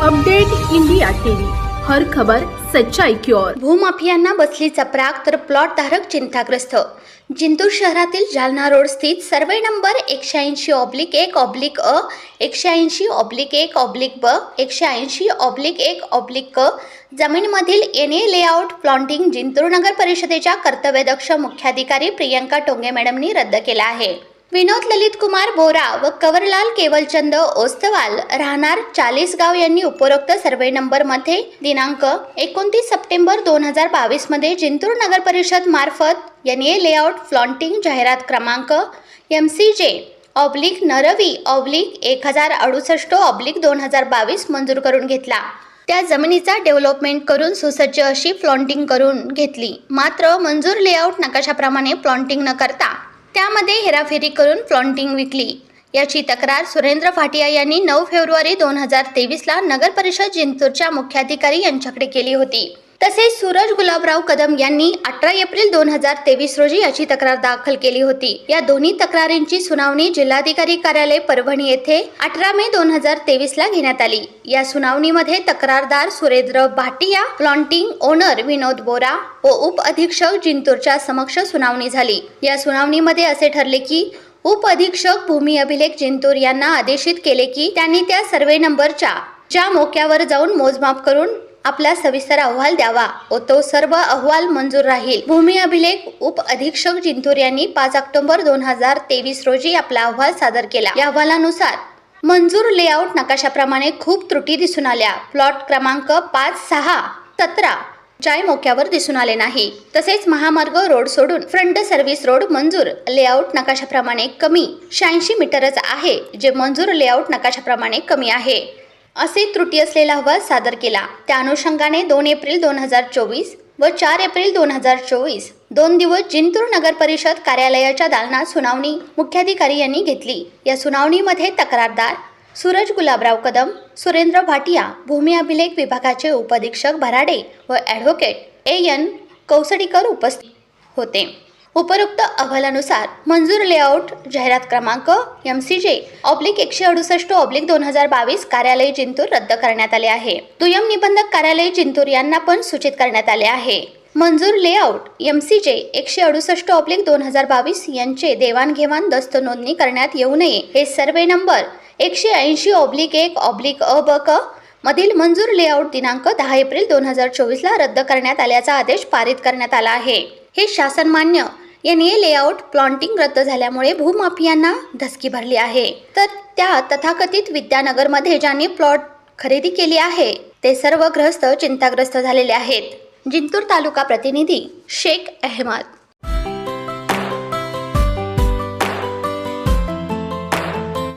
Update India TV, हर खबर सच्चाई की ओर। भूमाफियांना बसली चपराक तर प्लॉट धारक चिंताग्रस्त। जिंतूर शहरातील जालना रोड स्थित सर्वे नंबर 180/1/अ 180/1/ब 180/1/क जमीनमधील एनए लेआउट प्लॉटिंग जिंतूर नगर परिषदेच्या कर्तव्यदक्ष मुख्याधिकारी प्रियंका टोंगे मॅडमनी रद्द केला आहे। विनोद ललित कुमार बोरा व कवरलाल केवलचंद ओस्तवाल राहणार 40 गाव यांनी उपरोक्त सर्वे नंबर मध्ये दिनांक 29 सप्टेंबर 2022 मध्ये जिंतूर नगर परिषद मार्फत एनए लेआउट प्लॉटिंग जाहिरात क्रमांक MCJ/1068/2022 मंजूर करून घेतला। त्या जमिनीचा डेव्हलपमेंट करून सुसज्ज अशी प्लॉटिंग करून घेतली। मात्र मंजूर लेआउट नकाशाप्रमाणे प्लॉटिंग न करता त्यामध्ये हेराफेरी करून प्लॉटिंग विकली। याची तक्रार सुरेंद्र भाटिया यांनी 9 फेब्रुवारी 2023 ला नगर परिषद जिंतूरच्या मुख्याधिकारी यांच्याकडे केली होती। तसेच सूरज गुलाबराव कदम यांनी 18 एप्रिल 2023 रोजी याची तक्रार दाखल केली होती। या दोन्ही तक्रारींची सुनावणी जिल्हाधिकारी कार्यालय परभणी येथे 18 मे 2023 ला घेण्यात आली। या सुनावणीमध्ये तक्रारदार सुरेंद्र भाटिया, प्लॉटिंग ओनर विनोद बोरा व उप अधीक्षक जिंतूरच्या समक्ष सुनावणी झाली। या सुनावणीमध्ये असे ठरले की उप अधीक्षक भूमी अभिलेख जिंतूर यांना आदेशित केले की त्यांनी त्या सर्वे नंबरच्या ज्या मोक्यावर जाऊन मोजमाप करून आपला सविस्तर अहवाल द्यावा व तो सर्व अहवाल मंजूर राहील। भूमी अभिलेख उप अधीक्षक जिंतूर यांनी 5 ऑक्टोबर 2023 रोजी आपला अहवाल सादर केला। या अहवालानुसार मंजूर लेआउट नकाशाप्रमाणे खूप त्रुटी दिसून आल्या। प्लॉट क्रमांक 5, 6, 17 च्या मोक्यावर दिसून आले नाही। तसेच महामार्ग रोड सोडून फ्रंट सर्व्हिस रोड मंजूर लेआउट नकाशाप्रमाणे कमी 86 मीटरच आहे, जे मंजूर लेआउट नकाशाप्रमाणे कमी आहे असे त्रुटी असलेला अहवाल सादर केला। त्या अनुषंगाने 2 एप्रिल 2024 व 4 एप्रिल 2024 2 दिवस जिंतूर नगर परिषद कार्यालयाच्या दालनात सुनावणी मुख्याधिकारी यांनी घेतली। या सुनावणीमध्ये तक्रारदार सूरज गुलाबराव कदम, सुरेंद्र भाटिया, भूमी अभिलेख विभागाचे उपाधीक्षक भराडे व ॲडव्होकेट AN कौसडीकर उपस्थित होते। उपरोक्त अहवालानुसार मंजूर लेआउट जाहिरात क्रमांक MCJ/168/2022 कार्यालय जिंतूर रद्द करण्यात आले आहे। दुय्यम निबंधक कार्यालय जिंतूर यांना पण सूचित करण्यात आले आहे। मंजूर लेआउट MCJ/168/2022 यांचे देवाणघेवाण दस्त नोंदणी करण्यात येऊ नये। हे सर्वे नंबर 180/1/ब मधील मंजूर लेआउट दिनांक 10 एप्रिल 2024 ला रद्द करण्यात आल्याचा आदेश पारित करण्यात आला आहे। हे शासनमान्य एनए लेआउट प्लॉटिंग रद्द झाल्यामुळे भूमाफियांना धसकी भरली आहे। तर त्या तथाकथित विद्यानगरमध्ये ज्यांनी प्लॉट खरेदी केली आहे ते सर्व ग्रस्त चिंताग्रस्त झालेले आहेत। जिंतूर तालुका प्रतिनिधी शेख अहमद।